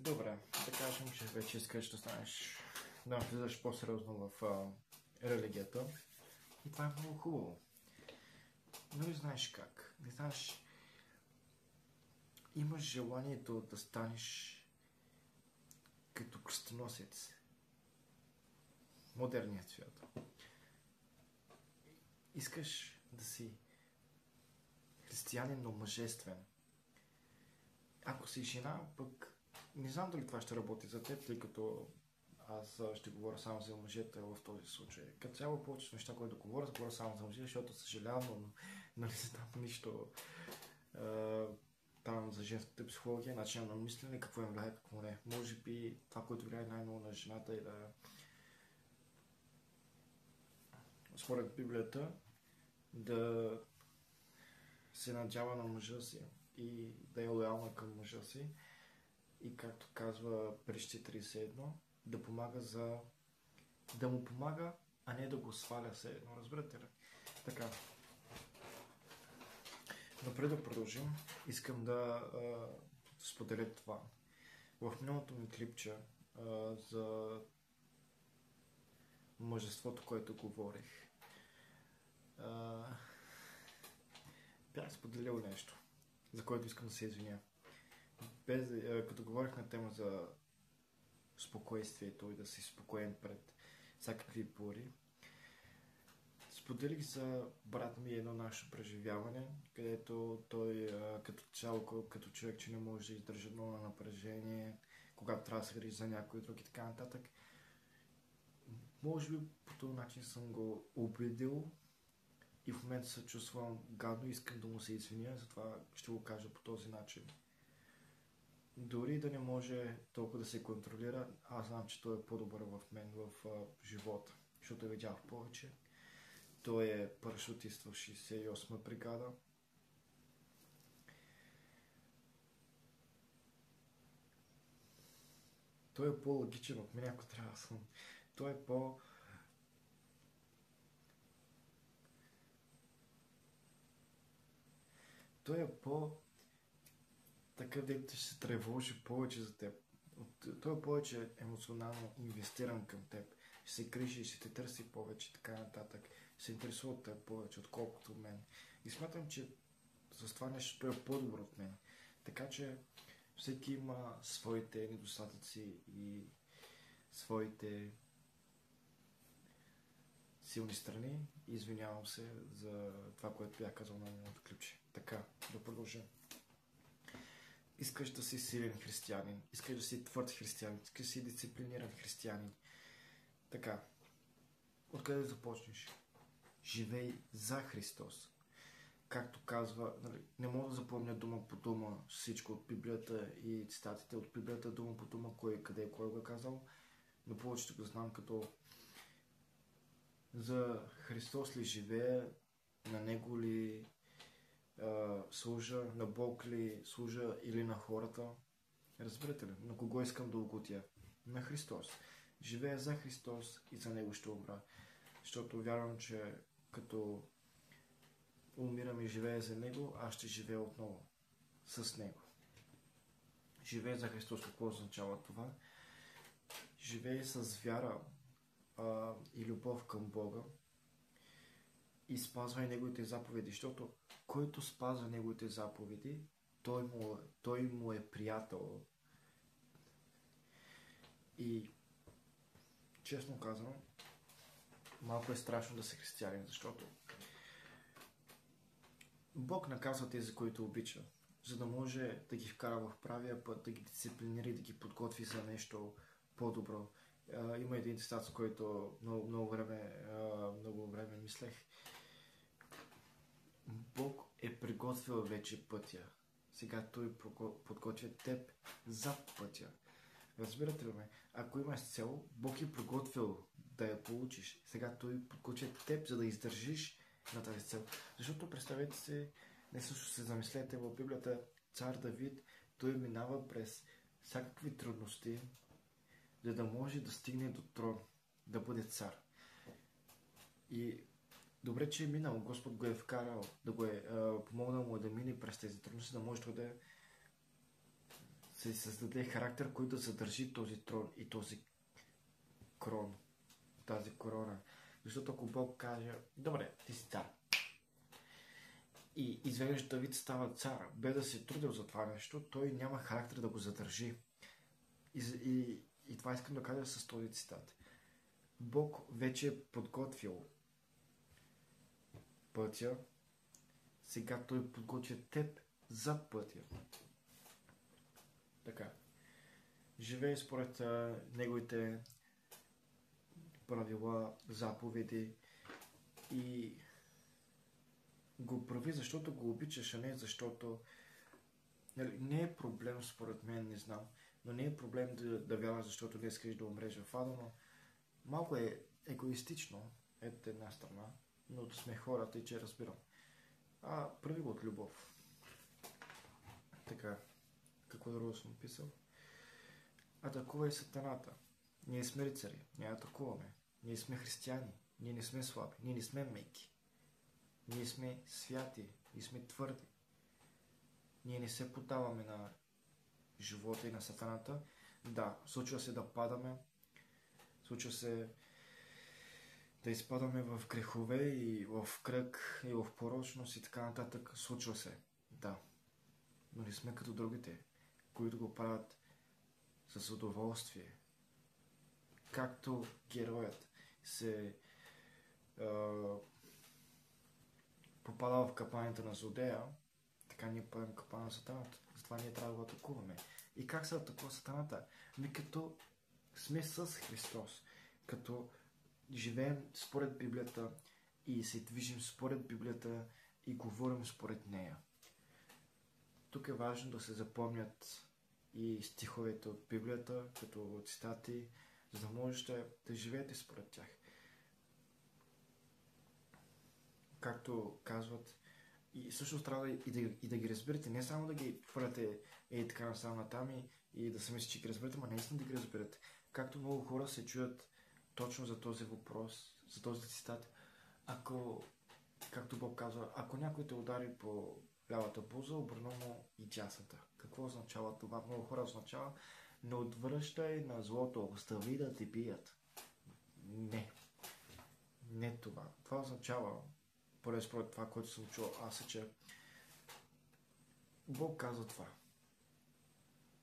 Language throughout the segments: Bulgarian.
Добре, да кажем, че вече искаш да станеш, да влизаш по-сериозно в религията. И това е много хубаво. Но не знаеш как. Не знаеш, имаш желанието да станеш като кръстоносец. Модерният свят. Искаш да си християнин, но мъжествен. Ако си жена, пък не знам дали това ще работи за теб, тъй като аз ще говоря само за мъжете в този случай. Като цяло повечето неща, които говоря само за мъжете, защото съжалявам, но не знам нищо там за женската психология, начин на мислене, какво им влияе, какво не. Може би това, което влияе най-много на жената е да според Библията да се надява на мъжа си и да е лоялна към мъжа си и както казва Притчи 31, да помага да му помага, а не да го сваля все едно. Разбирате ли? Така. Но преди да продължим, искам да споделя това. В миналото ми клипче за мъжеството, което говорих, бях споделил нещо, за което искам да се извиня. Като говорих на тема за спокойствието и да си спокоен пред всякакви бури, споделих за брат ми едно наше преживяване, където той като цяло, като човек, че не може да издържа много напрежение, когато трябва да се грижи за някой друг и така нататък. Може би по този начин съм го убедил и в момента се чувствам гадно и искам да му се извиня, затова ще го кажа по този начин. Дори да не може толкова да се контролира, аз знам, че той е по-добър в мен в живота, защото видях повече. Той е парашутист в 68-ма бригада. Той е по-логичен от мен, ако трябва да съм. Той е такъв, дето ще се тревожи повече за теб. Той е повече емоционално инвестиран към теб. Ще се грижи, ще те търси повече, така нататък. Ще се интересува от теб повече, отколкото мен. И смятам, че с това нещо той е по-добър от мен. Така че всеки има своите недостатъци и своите силни страни. Извинявам се за това, което бях казал на миналото клипче. Така, да продължим. Искаш да си силен християнин, искаш да си твърд християнин, искаш да си дисциплиниран християнин. Така, откъде да започнеш? Живей за Христос. Както казва, не мога да запомня дума по дума всичко от Библията и цитатите от Библията, дума по дума, кой го е казал, но повечето го знам като за Христос ли живея, на Него ли служа, на Бог ли служа или на хората. Разбирате ли? На кого искам да угодя? На Христос. Живея за Христос и за Него ще умра. Защото вярвам, че като умирам и живея за Него, аз ще живея отново с Него. Живея за Христос. Какво означава това? Живея с вяра и любов към Бога и спазвай Неговите заповеди, защото който спазва Неговите заповеди, той му е приятел. И честно казвам, малко е страшно да се християнин, защото Бог наказва тези, които обича, за да може да ги вкара в правия път, да ги дисциплинира и да ги подготви за нещо по-добро. Има един цитат, с който много време мислех. Бог е приготвил вече пътя. Сега той подготвя теб зад пътя. Разбирате ли ме? Ако имаш цел, Бог е приготвил да я получиш. Сега той подготвя теб, за да издържиш на тази цел. Защото представете си, не също се замислете в Библията, цар Давид, той минава през всякакви трудности, за да може да стигне до трон, да бъде цар. И добре, че е минал, Господ го е вкарал, да го е помогнал му да мине през тези трудности, да може да се създаде характер, който да задържи този трон и този крон, тази корона. Защото ако Бог каже, добре, ти си цар, и изведнъж Давид става цар, без да се трудил за това нещо, той няма характер да го задържи. И това искам да кажа с този цитат. Бог вече е подготвил пътя, сега той подготвя теб за пътя. Така. Живее според неговите правила, заповеди и го прави, защото го обичаш, а не защото... Не е проблем, според мен, не знам, но не е проблем да вярваш, защото не искаш да умреш в ада, но малко е егоистично, от една страна, но да сме хората и че разбирам. Прави го от любов. Така, какво друго съм писал? Атакувай сатаната. Ние сме рицари, ние атакуваме. Ние сме християни, ние не сме слаби, ние не сме меки. Ние сме святи, ние сме твърди. Ние не се поддаваме на живота и на сатаната. Да, случва се да падаме, случва се да изпадаме в грехове и в кръг и в порочност и така нататък. Случва се, да. Но не сме като другите, които го правят с удоволствие. Както героят се попадал в капаните на злодея, така ние падаме в капана на сатаната. Затова ние трябва да го атакуваме. И как се атакува сатаната? Като сме с Христос, като живеем според Библията и се движим според Библията и говорим според нея. Тук е важно да се запомнят и стиховете от Библията, като цитати, за да можете да живеете според тях. Както казват, и също трябва и да ги разберете, не само да ги хвърляте така насам там и да се мисли, че ги разберете, но наистина да ги разберете. Както много хора се чуят точно за този въпрос, за този цитат, както Бог казва, ако някой те удари по лявата буза, обърна му и дясната. Какво означава това? Много хора означава, не отвръщай на злото, остави да те бият. Не това. Това означава, поне според това, което съм чул аз, е, че Бог казва това.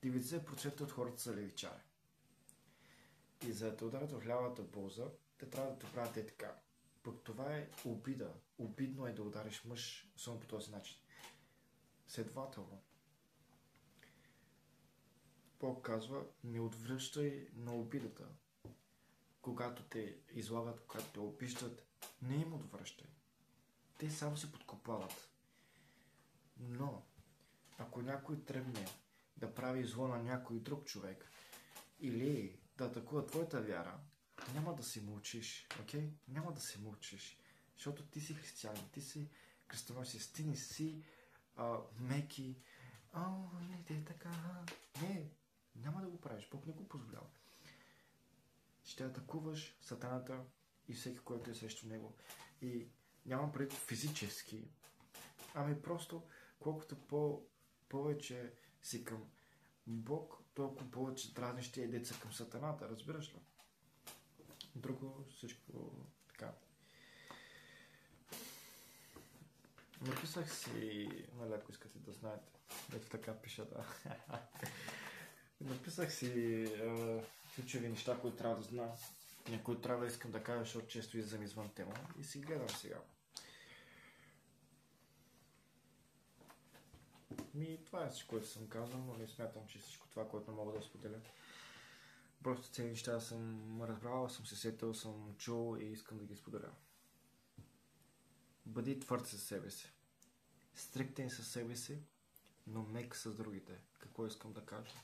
90% от хората са левичари. И за да те ударят в лявата буза, те трябва да те правят така. Пък това е обида. Обидно е да удариш мъж, само по този начин. Следователно, Бог казва, не отвръщай на обидата. Когато те излагат, когато те обиждат, не им отвръщай. Те само се подкопават. Но, ако някой тръгне да прави зло на някой друг човек или да атакува твоята вяра, няма да се мълчиш, окей? Няма да се мълчиш, защото ти си християнин, ти си кръстоносец, ти не си меки. Не, те така. Не, няма да го правиш, Бог не го позволява. Ще атакуваш сатаната и всеки, който е срещу него. И нямам предвид физически, просто колкото повече си към Бог, толкова повече дразниш тия деца към сатаната, разбираш ли? Друго всичко така. Написах си, ако искате да знаете, ето така пиша, да. Написах си ключови неща, които трябва да знам, някои трябва да искам да кажа, защото често излизам извън тема и си гледам сега. Това е всичко, което съм казал, но не смятам, че всичко това, което мога да споделя. Просто тези неща съм разбрал, съм се сетил, съм чул и искам да ги споделя. Бъди твърд със себе си. Стриктен със себе си, но мек с другите. Какво искам да кажа?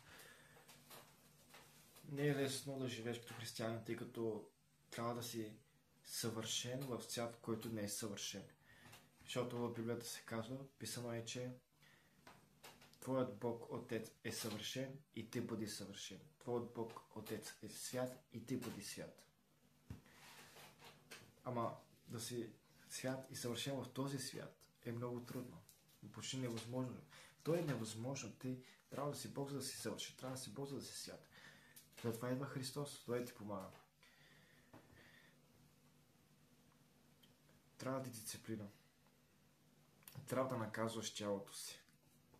Не е лесно да живееш като християнин, тъй като трябва да си съвършен в свят, който не е съвършен. Защото в Библията се казва, писано е, че Твоят Бог Отец е съвършен и ти бъди съвършен. Твоят Бог Отец е свят и ти бъди свят. Ама да си свят и съвършен в този свят е много трудно. Почти невъзможно. То е невъзможно. Ти трябва да си Бог, за да си съвърши. Трябва да си Бог, за да си свят. Затова идва Христос. Той ти помага. Трябва да дисциплина. Трябва да наказваш тялото си.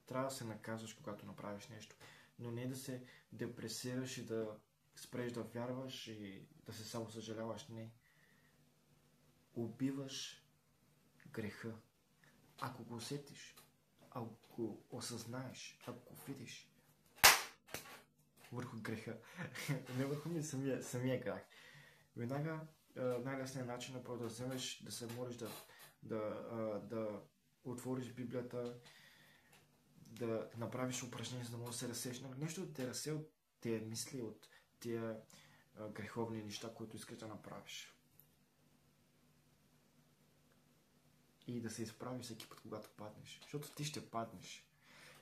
Трябва да се наказваш, когато направиш нещо. Но не да се депресираш и да спреш да вярваш и да се само съжаляваш. Не. Убиваш греха. Ако го усетиш, ако го осъзнаеш, ако го видиш върху греха, не върху ми, самия грях. Веднага най-лесният начин е да вземеш, да се молиш, да отвориш Библията, да направиш упражнение, за да можеш да се разсееш. Нещо да те разсее от тия мисли, от тия греховни неща, които искаш да направиш. И да се изправиш всеки път, когато паднеш. Защото ти ще паднеш.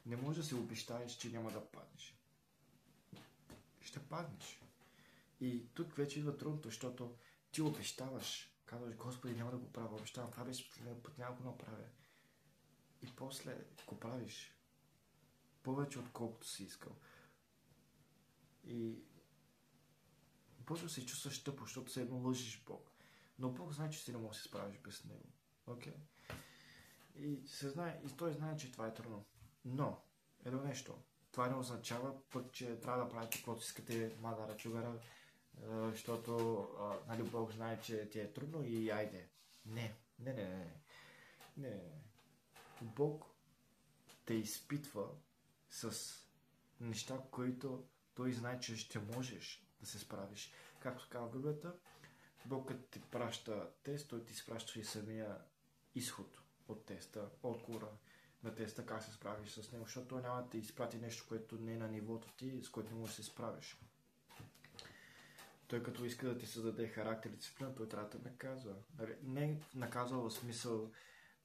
Не можеш да се обещаеш, че няма да паднеш. Ще паднеш. И тук вече идва трудното, защото ти обещаваш. Казваш, Господи, няма да го правя. Обещавам, това беше път няма да го направя. И после го правиш. Повече отколкото си искал. И почва се чувстваш тъпо, защото се едно лъжиш Бог. Но Бог знае, че си не можеш да се справиш без Него. Окей? И той знае, че това е трудно. Но, едно нещо. Това не означава пък, че трябва да правите каквото искате, мадара чугара, защото нали, Бог знае, че ти е трудно и айде. Не. Бог те изпитва с неща, които той знае, че ще можеш да се справиш. Както казва Библията, Бог като ти праща тест, той ти изпраща и самия изход от теста, отговора на теста, как се справиш с него, защото той няма да ти изпрати нещо, което не е на нивото ти, с което не можеш да се справиш. Той като иска да ти създаде характер и дисциплина, той трябва да те наказва. Не наказва в смисъл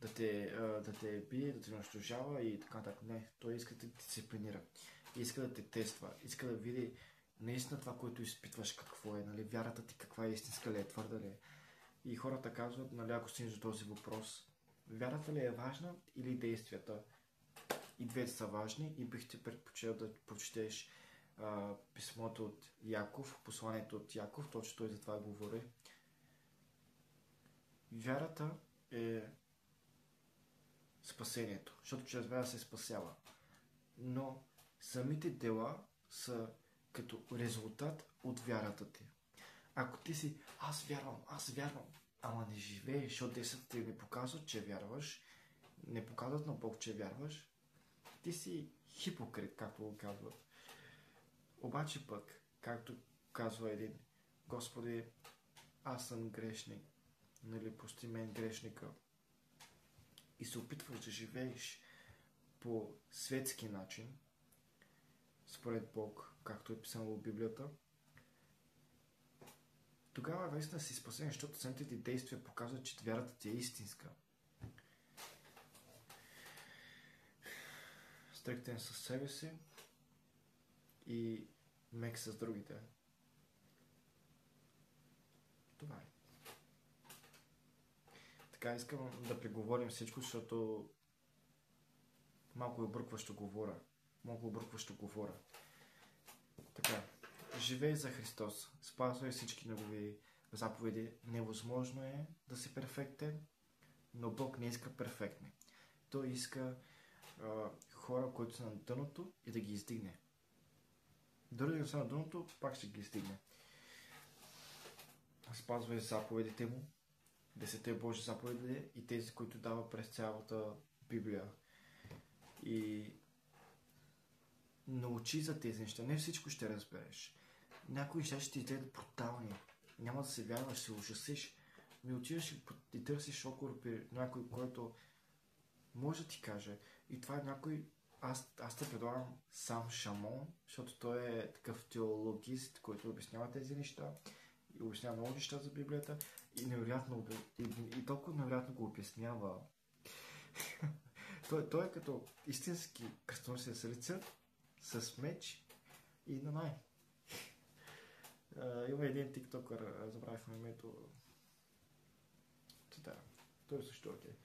да те бие, да те унищожава и така нататък. Не, той иска да те дисциплинира. Иска да те тества. Иска да види наистина това, което изпитваш, какво е. Нали, вярата ти каква е, истинска ли е, твърда ли е. И хората казват, нали, ако стигнеш до този въпрос, вярата ли е важна или действията? И двете са важни и бих ти предпочел да прочетеш писмото от Яков, посланието от Яков, точно той за това говори. Вярата е спасението, защото чрез вяра се спасява. Но самите дела са като резултат от вярата ти. Ако ти си, аз вярвам, ама не живееш, защото действията ти не показват, че вярваш, не показват на Бог, че вярваш, ти си хипокрит, както го казват. Обаче пък, както казва един, Господи, аз съм грешник, нали, прости мен грешника, и се опитваш да живееш по светски начин, според Бог, както е писано в Библията, тогава наистина си спасен, защото самите ти действия показват, че вярата ти е истинска. Стриктен със себе си и мек с другите. Това е. Така искам да преговорим всичко, защото малко объркващо говоря. Така, живей за Христос, спазвай всички негови заповеди. Невъзможно е да си перфектен, но Бог не иска перфектни. Той иска хора, които са на дъното и да ги издигне. Дори да са на дъното, пак ще ги издигне. Спазвай заповедите му, 10 Божи заповеди и тези, които дава през цялата Библия. И научи за тези неща. Не всичко ще разбереш. Някои неща ще ти изгледат брутални. Няма да се вярваш, ще се ужасиш. Ми отиваш и търсиш отговор при някой, който може да ти каже. И това е някой... Аз те предлагам Сам Шамон, защото той е такъв теологист, който обяснява тези неща. И обяснява много неща за Библията. И невероятно... И толкова невероятно го обяснява. Той е като истински кръстоносец с лице, с меч и на най. Има един тиктокър, забравих на името. Да, той също окей.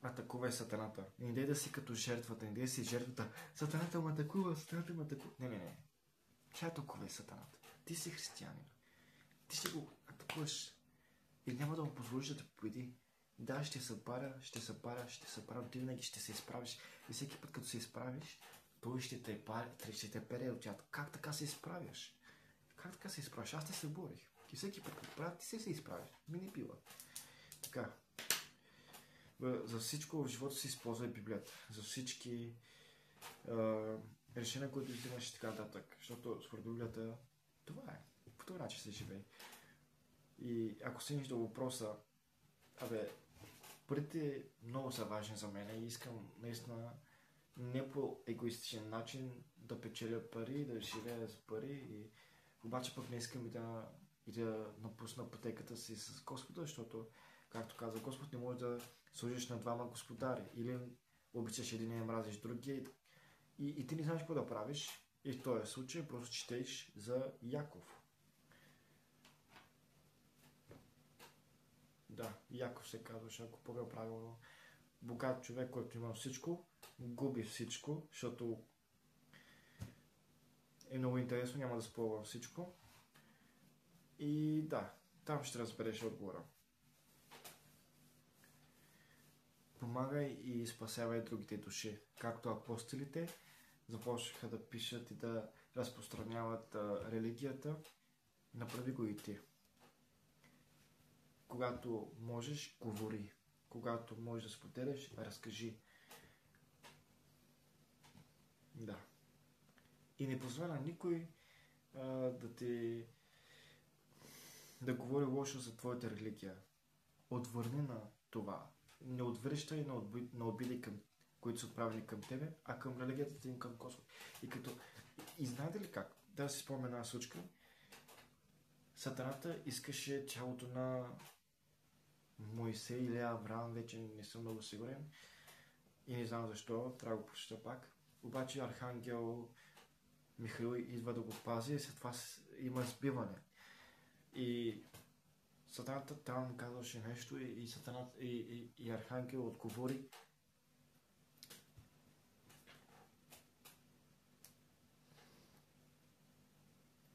атакувай сатаната. Не дай да си като жертвата, не дай да си жертвата. Сатаната ме атакува, сатаната ме атакува. Не. Тя атакувай сатаната. Ти си християнин. Ти ще го атакуваш. И няма да му позволиш да те победи. Да, ще се паря, но ти винаги ще се изправиш. И всеки път, като се изправиш, той ще те пере от тях. Как така се изправяш? Как така се изправиш? Аз те се борих. И всеки път, като правя, ти се изправиш. Ми не бива. Така. За всичко в живота си използвай Библията. За всички решения, които взимаш и така нататък. Защото според Библията това е. По този начин се живее. И ако стигнеш до въпроса, парите много са важни за мен и искам наистина не по егоистичен начин да печеля пари, да живея с пари, обаче пък не искам и да напусна пътеката си с Господа, защото, както каза Господ, не можеш да служиш на двама господари. Или обичаш един и мразиш другия и ти не знаеш какво да правиш. И в този случай просто четеш за Яков. Да, Яков се казваше, ако помня правилно. Богат човек, който има всичко, губи всичко, защото е много интересно, няма да спорвам всичко. И да, там ще разбереш отговора. Помагай и спасявай другите души. Както апостолите започнаха да пишат и да разпространяват религията, направи го и ти. Когато можеш, говори. Когато можеш да споделяш, разкажи. Да. И не позволя на никой да говори лошо за твоята религия. Отвърни на това. Не отвръщай на обиди, които са отправени към тебе, а към религията им към Господ. И знаете ли как? Да си спомня една случка. Сатаната искаше тялото на Моисей или Авраам, вече не съм много сигурен. И не знам защо, трябва да го прочета пак. Обаче архангел Михаил идва да го пази и след това има сбиване. И Сатаната там казваше нещо и архангел отговори.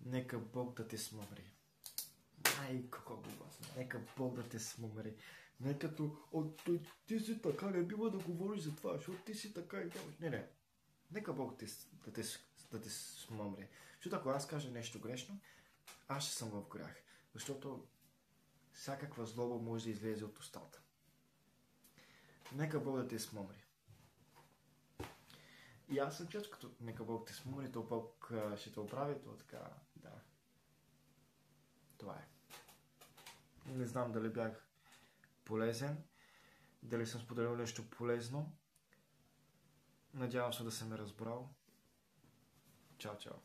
Нека Бог да те смъмри. Колко гласно. Нека Бог да те смъмри. Не като, ти си така, не бива да говориш за това, защото ти си така и нямаш. Не. Нека Бог да те смъмри. Защото ако аз кажа нещо грешно, аз ще съм в грях. Защото всякаква злоба може да излезе от устата. Нека Бог да те смъмри. И аз съм често като нека Бог те смъмри, то Бог ще те оправи, то така, да. Това е. Не знам дали бях полезен, дали съм споделил нещо полезно. Надявам се да съм ме разбрал. Чао, чао.